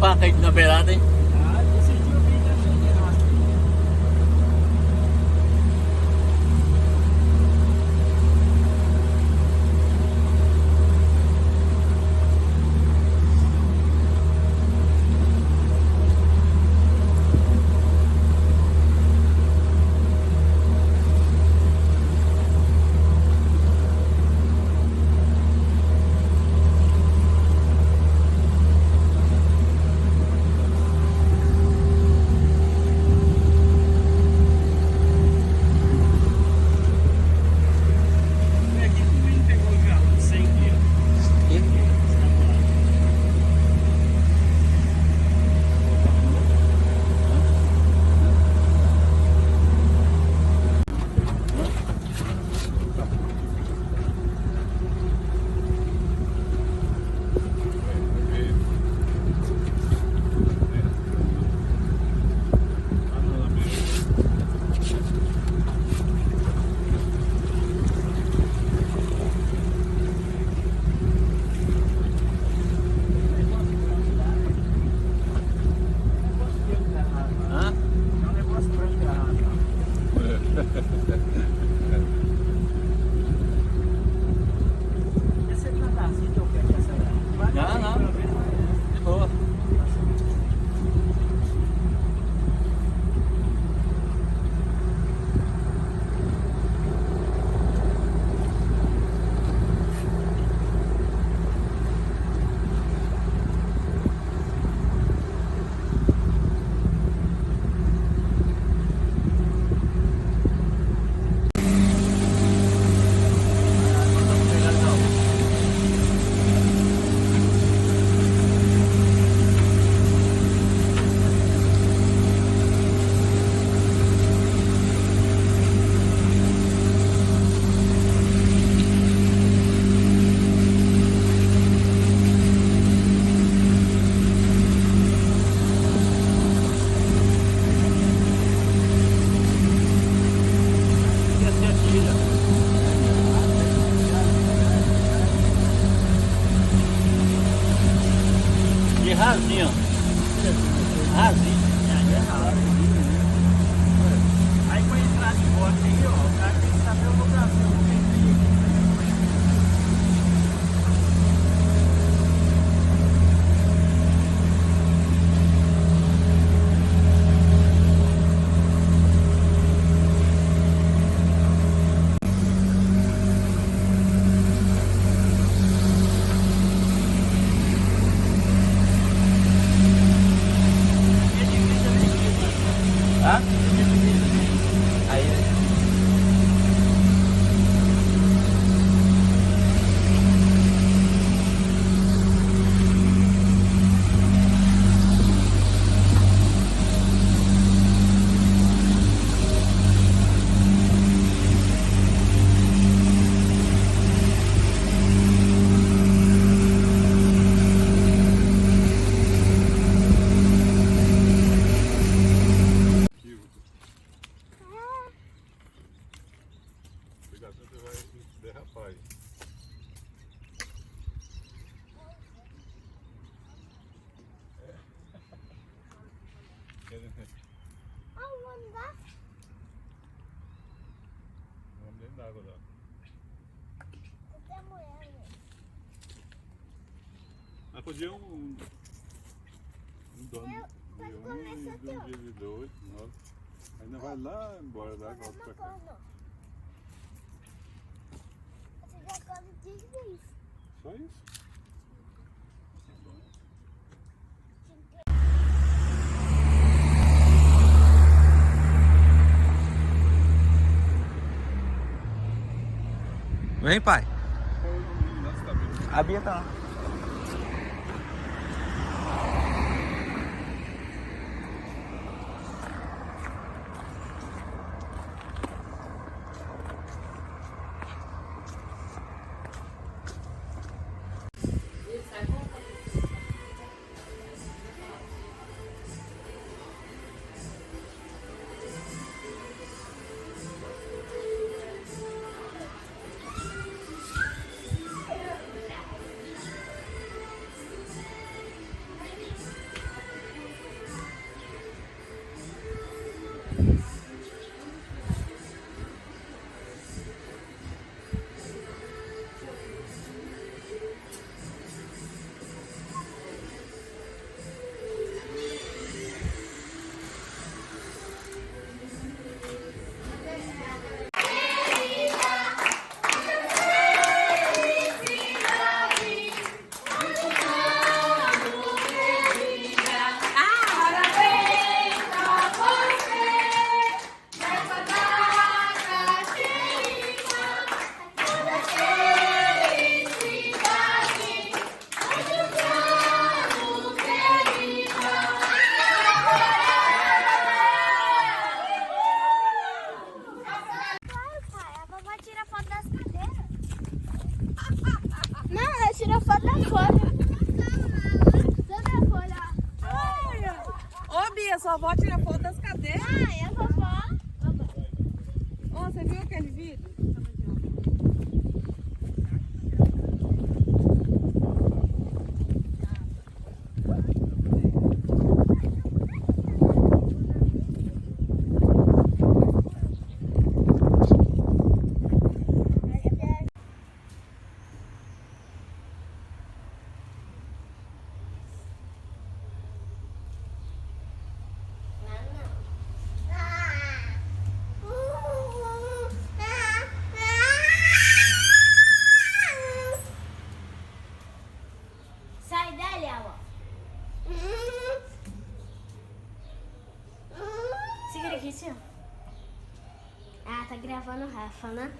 package na beirada, hein? Ah, decidiu vir da Federal. Foi aqui que o menino pegou o carro de 100 quilos. Hã? É um negócio branco e arrasa. Esse é devagarzinho, então, quer acelerar? Não. De boa. De rasinho, ó. Rasinho. Aí é raro. Aí pra entrar de volta aí, ó, o cara tem que saber o lugarzinho que tem que ir. É difícil nem ir, mano. Hã? Aí, Cuidado, você vai derrapar aí. Vamos dentro d'água lá. Mas podia um dono de um e um de dois, nove. Ainda vai lá embora da água, volta pra cá. Só isso? vem, pai. Qual é o nome da cidade? A Bia tá lá. Não, ela tirou foto da folha. Toda a folha, ó. Ô, Bia, sua avó tira foto das cadeiras. Ah, é a vovó. Ô, você viu aquele vídeo? Sai dali, ó. Segura aqui, senhor. Ah, tá gravando o Rafa, né?